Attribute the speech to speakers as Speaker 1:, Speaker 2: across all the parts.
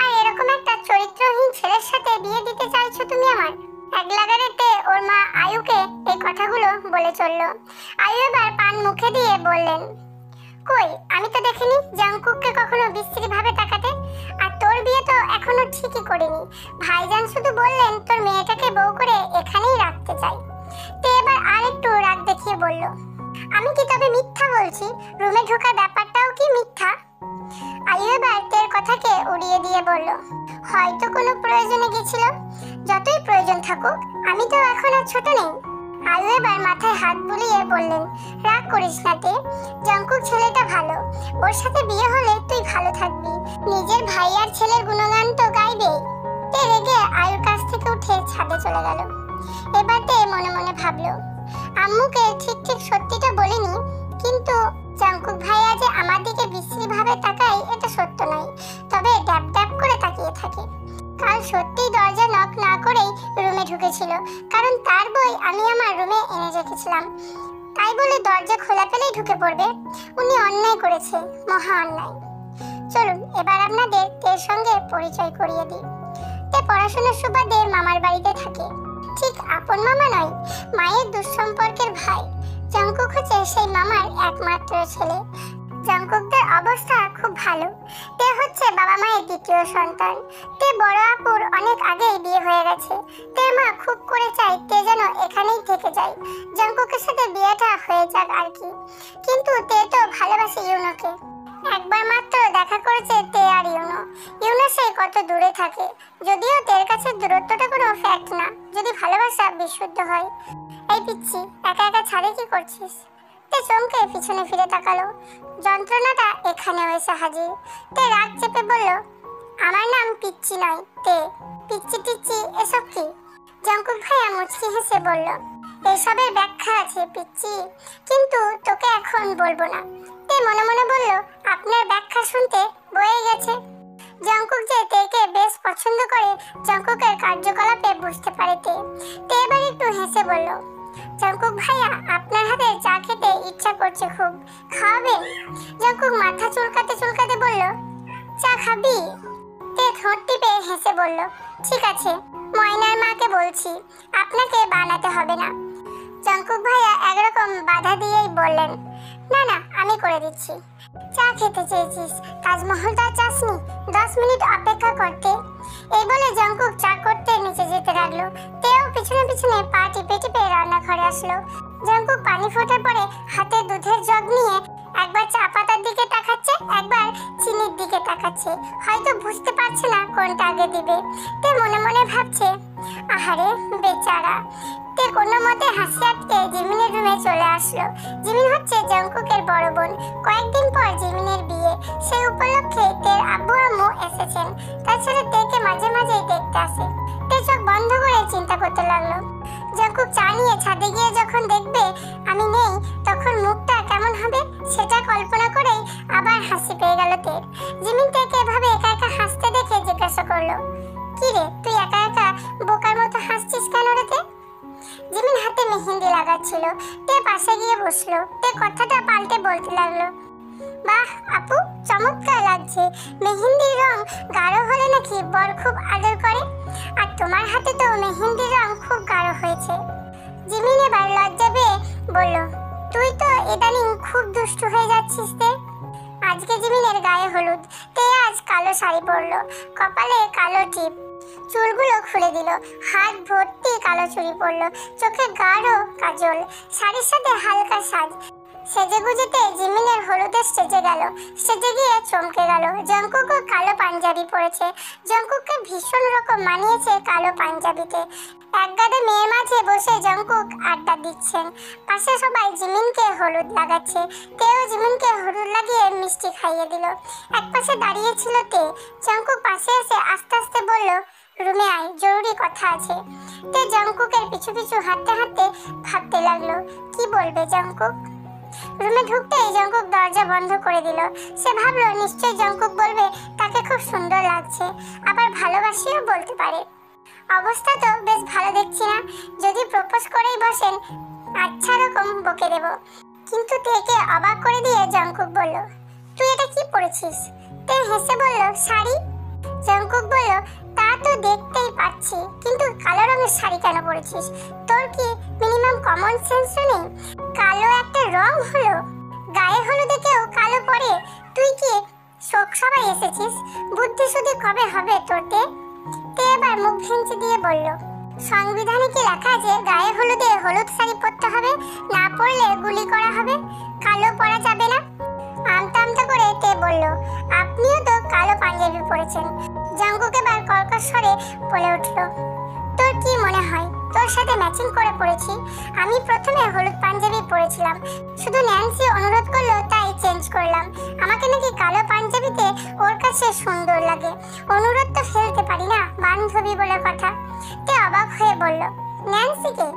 Speaker 1: আর এরকম একটা চরিত্রহীন ছেলের সাথে বিয়ে দিতে চাইছো তুমি আমার? এক লাগারেতে ওর মা আয়ুকে এই কথাগুলো বলে চলল। আয়ু এবার পান মুখে দিয়ে বললেন, কই, আমি তো দেখিনি জাংকুককে কখনো বিশ্রী ভাবে তাকাতে। আর তোর বিয়ে তো এখনো ঠিকই করিনি। ভাইজান শুধু বললেন তোর মেয়েটাকে বউ করে এখানেই রাখতে চাই। তে এবার আর একটু রাগ দেখিয়ে বলল, আমি কি তবে মিথ্যা বলছি? রুমে ঢোকার ব্যাপারটাও কি মিথ্যা? আয়ু এবার তের কথাকে উড়িয়ে দিয়ে বলল, হয়তো কোনো প্রয়োজনে গেছিল। যতই প্রয়োজন থাকুক, আমি তো এখন আর ছোট নেই। আয়ু এবার মাথায় হাত বুলিয়ে বললেন, রাগ করিস না তে, জাংকুক ছেলেটা ভালো। ওর সাথে বিয়ে হলে তুই ভালো থাকবি। নিজের ভাই আর ছেলের গুণগান তো গাইবেই। তে রেগে আয়ুর কাছ থেকে উঠে ছাদে চলে গেল। এবার তে মনে মনে ভাবলো, আম্মুকে ঠিক ঠিক সত্যিটা বলিনি, কিন্তু জাংকুক ভাইয়া যে আমার দিকে বিশ্রী ভাবে তাকায় এটা সত্য নয়, তবে ড্যাব ড্যাব করে তাকিয়ে থাকে। কাল সত্যিই দরজা নক না করেই রুমে ঢুকেছিল, কারণ তার বই আমি আমার রুমে এনে রেখেছিলাম। তাই বলে দরজা খোলা পেলেই ঢুকে পড়বে? উনি অন্যায় করেছে, মহা অন্যায়। চলুন এবার আপনাদের তের সঙ্গে পরিচয় করিয়ে দিই। তে পড়াশোনার সুবাদে মামার বাড়িতে থাকে। ঠিক আপন মামা নয়, মায়ের দুঃসম্পর্কের ভাই। জাংকুক হচ্ছে সেই মামার একমাত্র ছেলে। জাংকুকদের অবস্থা খুব ভালো। তে হচ্ছে বাবা মায়ের দ্বিতীয় সন্তান। তে বড় আপুর অনেক আগেই বিয়ে হয়ে গেছে। তের মা খুব করে চায় তে যেন এখানেই থেকে যায়, জাংকুকের সাথে বিয়েটা হয়ে যাক আর কি। কিন্তু তে তো ভালোবাসে ইউনোকে। একবার মাত্র দেখা করেছে তে আর ইউনো। ইউনো সে কত দূরে থাকে, যদিও তের কাছে দূরত্বটা কোনো ফ্যাক্ট না, যদি ভালোবাসা বিশুদ্ধ হয়। এই পিচ্ছি, একা একা ছাদে কি করছিস? তে চমকে পিছনে ফিরে তাকালো। যন্ত্রণাটা এখানেও এসে হাজির। তে রাগ চেপে বলল, আমার নাম পিচ্ছি নয় তে। পিচ্ছি টিচ্ছি এসব কি? জাংকুক ভাইয়া মুচকি হেসে বলল, এসবের ব্যাখ্যা আছে পিচ্ছি, কিন্তু তোকে এখন বলবো না। তে মনে মনে বলল, আপনার ব্যাখ্যা শুনতে বয়ে গেছে। জাংকুক যে তেকে বেশ পছন্দ করে জাংকুকের কার্যকলাপে বুঝতে পারে তে। তে এবার একটু হেসে বলল, জাংকুক ভাইয়া, আপনার হাতে চা খেতে ইচ্ছা করছে খুব, খাওয়াবেন? জাংকুক মাথা চুলকাতে চুলকাতে বলল, চা খাবি? তে ঠোঁট টিপে হেসে বলল, ঠিক আছে, ময়নার মাকে বলছি, আপনাকে বানাতে হবে না। জাংকুক ভাইয়া একরকম বাধা দিয়েই বললেন, না না, আমি করে দিচ্ছি। চা খেতে চেয়েছিস, তাজমহলটা চাসনি? 10 মিনিট অপেক্ষা করতে। এই বলে জাংকুক চা করতে নিচে যেতে লাগলো। তেও পিছনে পিছনে পা টিপে টিপে রান্নাঘরে আসলো। জাংকুক পানি ফোটার পরে হাতে দুধের জগ নিয়ে একবার চা পাতার দিকে তাকাচ্ছে, একবার চিনির দিকে তাকাচ্ছে। হয়তো বুঝতে পারছে না কোনটা আগে দিবে। তে মনে মনে ভাবছে, আহারে বেচারা। তে কোনো মতে হাসি আটকে জিমিনের রুমে চলে আসলো। জিমিন হচ্ছে জাংকুকের বড় বোন। কয়েকদিন পর জিমিনের বিয়ে, সেই উপলক্ষে তের আব্বু আম্মু এসেছেন। তাছাড়া তেকে মাঝে মাঝেই দেখতে আসে। তে চোখ বন্ধ করে চিন্তা করতে লাগলো, জাংকুক চা নিয়ে ছাদে গিয়ে যখন দেখবে আমি নেই, তখন মুখটা কেমন হবে সেটা কল্পনা করেই আবার হাসি পেয়ে গেল তের। জিমিন তেকে এভাবে একা একা হাসতে দেখে জিজ্ঞাসা করলো, কি রে, তুই একা একা বোকার মতো হাসছিস কেন রে তে? জিমিন হাতে মেহেন্দি লাগাচ্ছিল। তে পাশে গিয়ে বসলো। তে কথাটা পাল্টে বলতে লাগলো, বাহ আপু, চমৎকার লাগছে। মেহেন্দির রং গাঢ় হলে নাকি বর খুব আদর করে, আর তোমার হাতে তো মেহেন্দির রং খুব গাঢ় হয়েছে। জিমিন এবার লজ্জা পেয়ে বলল, তুই তো ইদানিং খুব দুষ্টু হয়ে যাচ্ছিস তে। আজকে জিমিনের গায়ে হলুদ। তে আজ কালো শাড়ি পরলো, কপালে কালো টিপ, চুলগুলো খুলে দিল, হাত ভর্তি কালো চুড়ি পরলো, চোখে গাঢ় কাজল, শাড়ির সাথে হালকা সাজ। সেজে গুজেতে জিমিনের হলুদের স্টেজে গেল। স্টেজে গিয়ে চমকে গেল, জাংকুকও কালো পাঞ্জাবি পরেছে। জাংকুককে ভীষণ রকম মানিয়েছে কালো পাঞ্জাবিতে। একগাদা মেয়ের মাঝে বসে জাংকুক আড্ডা দিচ্ছেন। পাশে সবাই জিমিনকে হলুদ লাগাচ্ছে। তেও জিমিনকে হলুদ লাগিয়ে মিষ্টি খাইয়ে দিল। এক পাশে দাঁড়িয়ে ছিল তে। জাংকুক পাশে এসে আস্তে আস্তে বলল, রুমে আয়, জরুরি কথা আছে। তে জাংকুকের পিছু পিছু হাঁটতে হাঁটতে ভাবতে লাগলো, কি বলবে জাংকুক। রুমে ঢুকতেই জাংকুক দরজা বন্ধ করে দিল। সে ভাবলো নিশ্চয়ই জাংকুক বলবে তাকে খুব সুন্দর লাগছে, আবার ভালোবাসিও বলতে পারে। অবস্থা তো বেশ ভালো দেখছি না, যদি প্রপোজ করেই বসেন আচ্ছা রকম বকে দেব। কিন্তু তেকে অবাক করে দিয়ে জাংকুক বলল, তুই এটা কি পরেছিস? তে হেসে বলল, শাড়ি। জাংকুক জঙ্কুক বলল, তা তো দেখতেই পাচ্ছি, কিন্তু কালো রঙের শাড়ি কেন পরেছিস? তোর কি মিনিমাম কমন সেন্স নেই? কালো একটা রং হলো, গায়ে হলুদে কেউ কালো পরে? তুই কি শোক সবাই এসেছিস? বুদ্ধি শুদ্ধি কবে হবে তোরতে? তে এবার মুখ ভেঙচি দিয়ে বলল, সংবিধানে কি লেখা যে গায়ে হলুদে হলুদ শাড়ি পরতে হবে, না পরলে গুলি করা হবে, কালো পরা যাবে না? আমতা আমতা করে তে বলল, আপনিও তো কালো পাঞ্জাবি পরেছেন। জঙ্কুক এবার কর্কশ স্বরে বলে উঠল, তোর কি মনে হয় তোর সাথে ম্যাচিং করে পড়েছি? আমি প্রথমে হলুদ পাঞ্জাবি পরেছিলাম, শুধু ন্যান্সি অনুরোধ করলো তাই চেঞ্জ করলাম। আমাকে নাকি কালো পাঞ্জাবিতে ওর কাছে সুন্দর লাগে, অনুরোধ তো ফেলতে পারি না, বান্ধবী বলে কথা। তে অবাক হয়ে বলল, ন্যান্সিকে?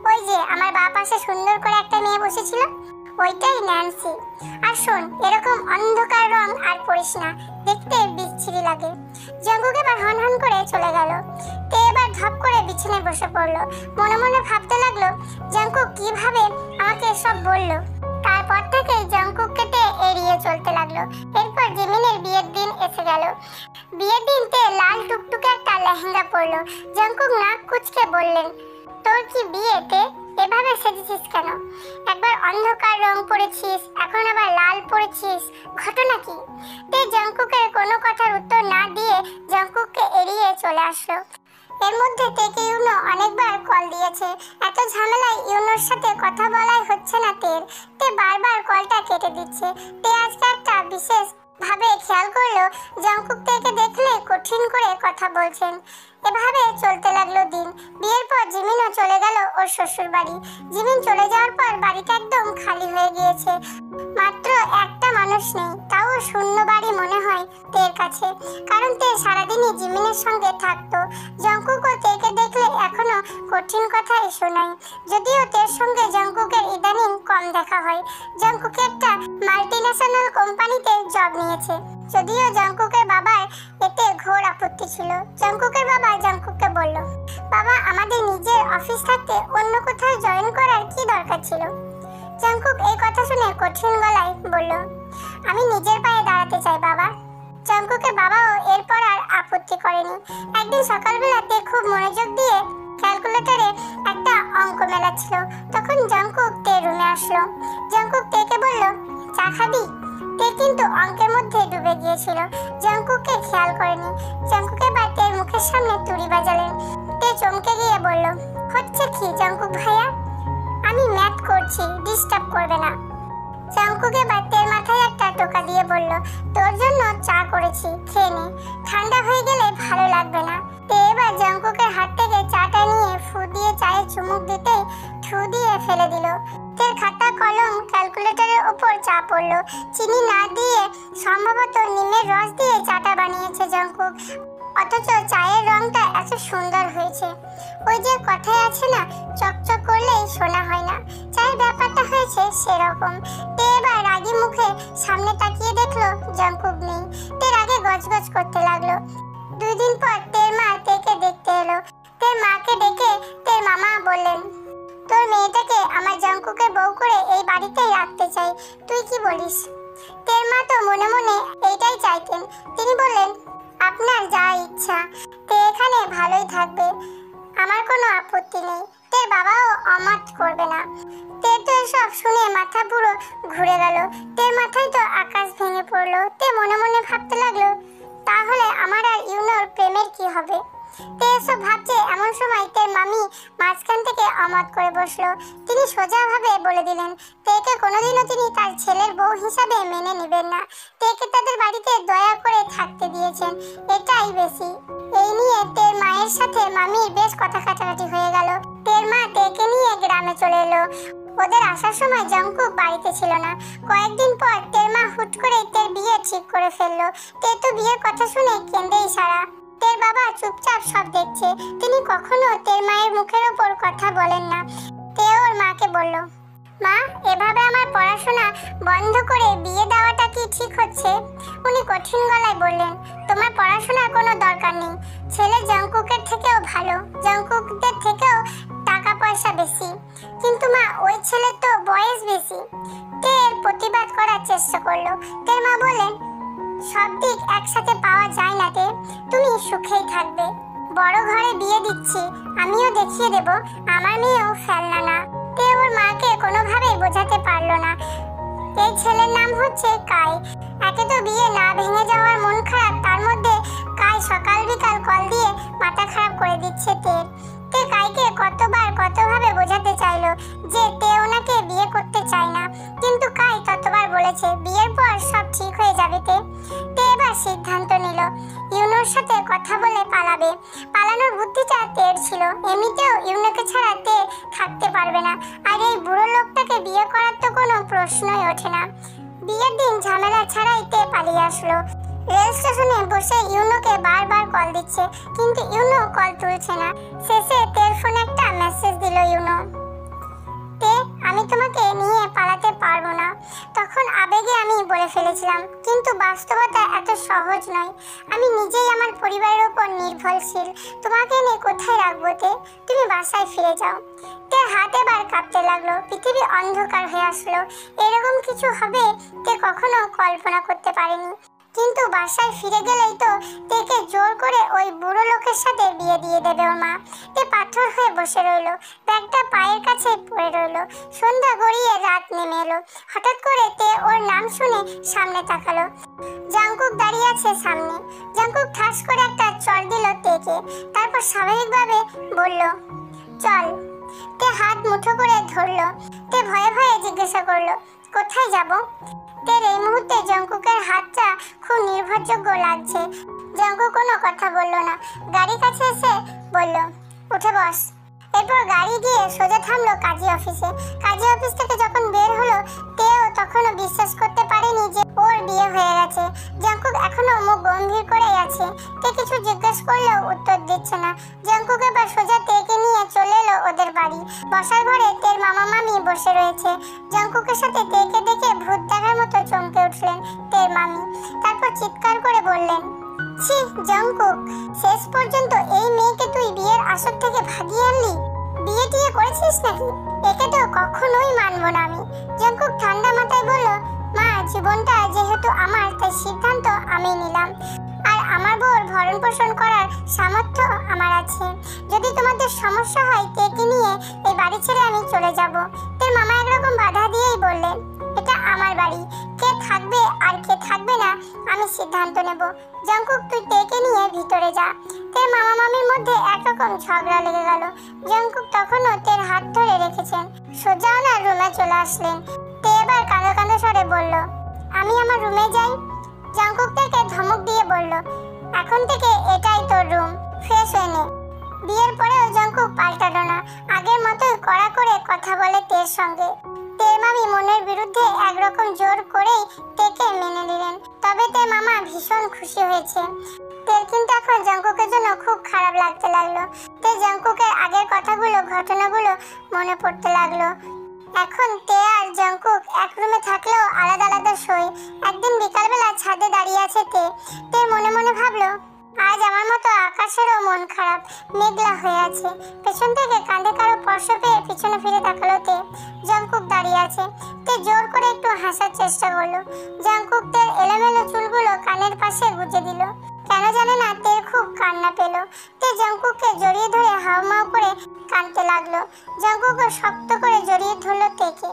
Speaker 1: ওই যে আমার বাঁ পাশে সুন্দর করে একটা মেয়ে বসেছিল, ওইটাই ন্যান্সি। আর শোন, এরকম অন্ধকার রং আর পরিস না, দেখতে বিচ্ছিরি লাগে। জঙ্কুক এবার হন হন করে চলে গেল। তে এবার ধপ করে বিছানায় বসে পড়লো। মনে মনে ভাবতে লাগলো, জঙ্কুক কিভাবে আমাকে সব বললো। তারপর থেকে জঙ্কুককে তে এড়িয়ে চলতে লাগলো। এরপর জিমিনের বিয়ের দিন এসে গেল। বিয়ের দিন তে লাল টুকটুকে একটা লেহেঙ্গা পরলো। জঙ্কুক নাক কুচকে বললেন, তোর কি বিয়েতে এভাবে সেজেছিস কেন? একবার অন্ধকার রং পরেছিস, এখন আবার লাল পরেছিস, ঘটনা কি? তে জঙ্কুকের কোনো কথার উত্তর না দিয়ে জঙ্কুককে এড়িয়ে চলে আসলো। এর মধ্যে তেকে ইউনো অনেকবার কল দিয়েছে, এত ঝামেলায় ইউনোর সাথে কথা বলাই হচ্ছে না তের। তে বারবার কলটা কেটে দিচ্ছে। তে আজকে একটা বিশেষ ভাবে খেয়াল করলো জঙ্কুক তেকে দেখলে কঠিন করে কথা বলছেন। এভাবে চলতে লাগলো দিন। বিয়ের পর জিমিনও চলে গেল ওর শ্বশুর বাড়ি। জিমিন চলে যাওয়ার পর বাড়িটা একদম খালি হয়ে গিয়েছে, মাত্র একটা মানুষ নেই, তাও শূন্য বাড়ি মনে হয় তের কাছে, কারণ তে সারাদিনই জিমিনের সঙ্গে থাকতো। জঙ্কুকও তেকে দেখলে এখনো কঠিন কথাই শোনায়, যদিও তের সঙ্গে জঙ্কুকের ইদানিং কম দেখা হয়। জঙ্কুক একটা মাল্টিন্যাশনাল কোম্পানিতে জব নিয়েছে, যদিও জঙ্কুকের বাবার এতে ঘোর আপত্তি ছিল। জঙ্কুকের বাবা জঙ্কুককে বলল, বাবা, আমাদের নিজের অফিস থাকতে অন্য কোথাও জয়েন করার কি দরকার ছিল? জঙ্কুক এই কথা শুনে কঠিন গলায় বলল, আমি নিজের পায়ে দাঁড়াতে চাই বাবা। জঙ্কুকের বাবাও এরপর আর আপত্তি করেনি। একদিন সকালবেলাতে খুব মনোযোগ দিয়ে ক্যালকুলেটরে একটা অঙ্ক মেলাচ্ছিল, তখন জঙ্কুক তে রুমে আসলো। জঙ্কুক তেকে বলল, চা খাবি? তে কিন্তু অঙ্কের মধ্যে ডুবে গিয়েছিল, জঙ্কুককে খেয়াল করেনি। জঙ্কুক এবার তের মুখের সামনে তুড়ি বাজালেন। তে চমকে গিয়ে বলল, হচ্ছে কি জঙ্কুক ভাইয়া? আমি ম্যাথ করছি, ডিস্টার্ব করবে না। জঙ্কুক এবার তের মাথায় একটা টোকা দিয়ে বলল, তোর জন্য চা করেছি, খেয়ে নে, ঠান্ডা হয়ে গেলে ভালো লাগবে না। তে এবার জঙ্কুকের হাত থেকে চাটা নিয়ে ফু দিয়ে চায়ে চুমুক দিতেই ঠু দিয়ে ফেলে দিল। তের খাতা কলম ক্যালকুলেটরের উপর চা পড়লো। চিনি না দিয়ে সম্ভবত নিমের রস দিয়ে চাটা বানিয়েছে জঙ্কুক, অথচ চায়ের রংটা এত সুন্দর হয়েছে। ওই যে কথায় আছে না, চকচক করলেই সোনা হয় না, চায়ের ব্যাপারটা হয়েছে সেরকম। তে এবার রাগী মুখে সামনে তাকিয়ে দেখলো জঙ্কুক নেই। তে রাগে গজগজ করতে লাগলো। 2 দিন পর তের মা তেকে দেখতে এলো। তের মাকে ডেকে তের মামা বললেন, তোর মেয়েটাকে আমার জঙ্কুকের বউ করে এই বাড়িতেই রাখতে চাই, তুই কি বলিস? তের মা তো মনে মনে এইটাই চাইতেন। তিনি বললেন, আপনার যা ইচ্ছা, তে এখানে ভালোই থাকবে, আমার কোনো আপত্তি নেই। তের বাবাও অমত করবে না। তের তো এসব শুনে মাথা পুরো ঘুরে গেল। তের মাথায় তো আকাশ ভেঙে পড়লো। তে মনে মনে ভাবতে লাগলো, তাহলে আমার আর ইউনোর প্রেমের কি হবে? তে এসব ভাবছে এমন সময় তের মামি মাঝখান থেকে অমত করে বসলো। তিনি সোজাভাবে বলে দিলেন, তেকে কোনোদিনও তিনি তার ছেলের বউ হিসাবে মেনে নেবেন না। তেকে তাদের বাড়িতে দয়া করে থাকতে দিয়েছেন, এটাই বেশি। এই নিয়ে তের মায়ের সাথে মামির বেশ কথা কাটাকাটি হয়ে গেল। তের মা তেকে নিয়ে গ্রামে চলে এলো। ওদের আসার সময় জঙ্কুক বাড়িতে ছিল না। কয়েকদিন পর তের মা হুট করে তের বিয়ে ঠিক করে ফেললো। তে তো বিয়ের কথা শুনে কেঁদেই সারা। তের বাবা চুপচাপ সব দেখছে, তিনি কখনো তের মায়ের মুখের ওপর কথা বলেন না। তে ওর মাকে বলল, মা, এভাবে আমার পড়াশোনা বন্ধ করে বিয়ে দেওয়াটা কি ঠিক হচ্ছে? উনি কঠিন গলায় বললেন, তোমার পড়াশোনার কোনো দরকার নেই, ছেলে জঙ্কুকের থেকেও ভালো, জঙ্কুকদের থেকেও টাকা পয়সা বেশি, কিন্তু মা ওই ছেলের তো বয়স বেশি। তের প্রতিবাদ করার চেষ্টা করলো। তের মা বললেন, সব দিক একসাথে পাওয়া যায় না তে, তুমি বড় ঘরে বিয়ে দিচ্ছি, আমিও দেখিয়ে দেব আমার মেয়েও ফেলনা না। তে ওর মাকে কোনোভাবেই বোঝাতে পারলো না এই ছেলের নাম হচ্ছে কাই। একে তো বিয়ে না ভেঙে যাওয়ার মন খারাপ, তার মধ্যে কাই সকাল বিকাল কল দিয়ে মাথা খারাপ করে দিচ্ছে তে কাইকে কতভাবে বোঝাতে চাইলো যে তে ওনাকে বিয়ে করতে চায় না, কিন্তু কাই ততবার বলেছে বিয়ের পর সব ঠিক হয়ে যাবে। তে এবার সিদ্ধান্ত নিল ইউনোর সাথে কথা বলে পালাবে। পালানোর বুদ্ধিটা তের ছিল, এমনিতেও ইউনোকে ছাড়া তে থাকতে পারবে না, আর এই বুড়ো লোকটাকে বিয়ে করার তো কোনো প্রশ্নই ওঠে না। বিয়ের দিন ঝামেলা ছাড়াই তে পালিয়ে আসলো। রেল স্টেশনে বসে ইউনোকে বারবার কল দিচ্ছে, কিন্তু ইউনো কল তুলছে না। শেষে তের ফোনে একটা মেসেজ দিল ইউনো, তে আমি তোমাকে নিয়ে পালাতে পারবো না। তখন আবেগে আমি বলে ফেলেছিলাম, কিন্তু বাস্তবতা এত সহজ নয়। আমি নিজেই আমার পরিবারের উপর নির্ভরশীল, তোমাকে নিয়ে কোথায় রাখবো তে? তুমি বাসায় ফিরে যাও। তে হাত এবার কাঁপতে লাগলো, পৃথিবী অন্ধকার হয়ে আসলো। এরকম কিছু হবে তে কখনো কল্পনা করতে পারেনি। কিন্তু বাসায় ফিরে গেলেই তো তেকে জোর করে ওই বুড়ো লোকের সাথে বিয়ে দিয়ে দেবে ওর মা। তে পাথর হয়ে বসে রইলো, ব্যাগটা পায়ের কাছে পড়ে রইলো। সন্ধ্যা গড়িয়ে রাত নেমে এলো। হঠাৎ করে তে ওর নাম শুনে সামনে তাকালো। জাংকুক দাঁড়িয়ে আছে সামনে। জাংকুক ঠাস করে একটা চড় দিল তেকে, তারপর স্বাভাবিকভাবে বলল চল। তে হাত মুঠো করে ধরলো। তে ভয়ে ভয়ে জিজ্ঞাসা করলো কোথায় যাব? তের এই মুহূর্তে জাংকুকের হাতটা খুব নির্ভরযোগ্য লাগছে। জাংকুক কোনো কথা বললো না, গাড়ির কাছে এসে বলল উঠে বস। এরপর গাড়ি গিয়ে সোজা থামলো কাজী অফিসে। কাজী অফিস থেকে যখন বের হলো তেও তখনও বিশ্বাস করতে পারেনি যে ওর বিয়ে হয়ে গেছে। জাংকুক এখনো মুখ গম্ভীর করেই আছে। তে কিছু জিজ্ঞেস করলেও উত্তর দিচ্ছে না। জাংকুক এবার সোজা তেকে নিয়ে চলে এলো ওদের বাড়ি। বসার ঘরে তের মামা মামি বসে রয়েছে। জাংকুকের সাথে তেকে দেখে ভূত দেখার মতো চমকে উঠলেন তের মামি। তারপর চিৎকার করে বললেন, ছি জাংকুক, শেষ পর্যন্ত এই মেয়েকে তুই বিয়ের আসর থেকে ভাগিয়ে আনলি? বিয়ে টিয়ে করেছিস নাকি? একে তো কখনোই মানবো না আমি। জাংকুক ঠান্ডা মাথায় বলল, মা জীবনটা যেহেতু আমার, তাই সিদ্ধান্ত আমি নিলাম। আর আমার বউর ভরণ পোষণ করার সামর্থ্য আমার আছে। যদি তোমাদের সমস্যা হয় তেকে নিয়ে এই বাড়ি ছেড়ে আমি চলে যাব। তোর মামা একরকম বাধা দিয়েই বললেন, এটা আমার বাড়ি, কে থাকবে আর কে থাকবে না আমি সিদ্ধান্ত নেব। জাংকুক তুই তেকে নিয়ে ভিতরে যা। তের মামা মামির মধ্যে একরকম ঝগড়া লেগে গেল। জাংকুক তখনও তের হাত ধরে রেখেছেন। সোজা ওনার রুমে চলে আসলেন। তে এবার কাঁদো কাঁদো স্বরে বলল, আমি আমার রুমে যাই। জাংকুক থেকে ধমক দিয়ে বলল, এখন থেকে এটাই তোর রুম, ফ্রেশ হয়ে নে। বিয়ের পরেও জাংকুক পাল্টালো না, আগের মতোই কড়া করে কথা বলে তের সঙ্গে। তের মামি মনের বিরুদ্ধে একরকম জোর করেই তেকে মেনে নিলেন। তবে তের মামা ভীষণ খুশি হয়েছে। তের কিন্তু এখন জাংকুকের জন্য খুব খারাপ লাগতে লাগলো। তে জাংকুকের আগের কথাগুলো, ঘটনাগুলো মনে পড়তে লাগলো। এখন তে আর জাংকুক এক রুমে থাকলেও আলাদা আলাদা শোয়। একদিন বিকালবেলা ছাদে দাঁড়িয়ে আছে তে মনে মনে ভাবলো, আজ আমার মতো আকাশেরও মন খারাপ, মেঘলা হয়ে আছে। পেছন থেকে কাঁধে কারো স্পর্শ পেয়ে পিছনে ফিরে তাকালো তে। জাংকুক দাঁড়িয়ে আছে। তে জোর করে একটু হাসার চেষ্টা করলো। জাংকুক তের এলোমেলো চুলগুলো কানের পাশে গুজে দিল। কেন জানে না তের খুব কান্না পেল। তে জাংকুককে জড়িয়ে ধরে হাউমাউ করে কাঁদতে লাগলো। জাংকুকও শক্ত করে জড়িয়ে ধরলো তেকে।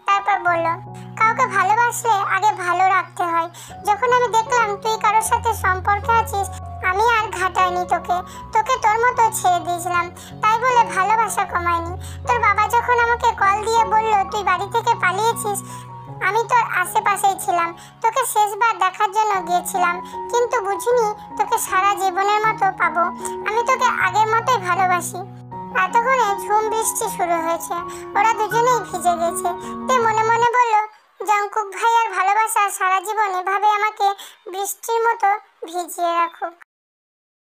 Speaker 1: তারপর বলল, কাউকে ভালোবাসলে আগে ভালো রাখতে হয়। যখন আমি দেখলাম তুই কারোর সাথে সম্পর্কে আছিস, আমি আর ঘাটাইনি তোকে তোর মতো ছেড়ে দিয়েছিলাম। তাই বলে ভালোবাসা কমায়নি। তোর বাবা যখন আমাকে কল দিয়ে বলল তুই বাড়ি থেকে পালিয়েছিস, আমি তোর আশেপাশেই ছিলাম। তোকে শেষবার দেখার জন্য গিয়েছিলাম, কিন্তু বুঝিনি তোকে সারা জীবনের মতো পাবো। আমি তোকে আগের মতোই ভালোবাসি। এতক্ষণে ঝুম বৃষ্টি শুরু হয়েছে। ওরা দুজনেই ভিজে গেছে। তে মনে মনে বলল, জাংকুক ভাইয়ার ভালোবাসা সারা জীবন এভাবে আমাকে বৃষ্টির মতো ভিজিয়ে রাখুক।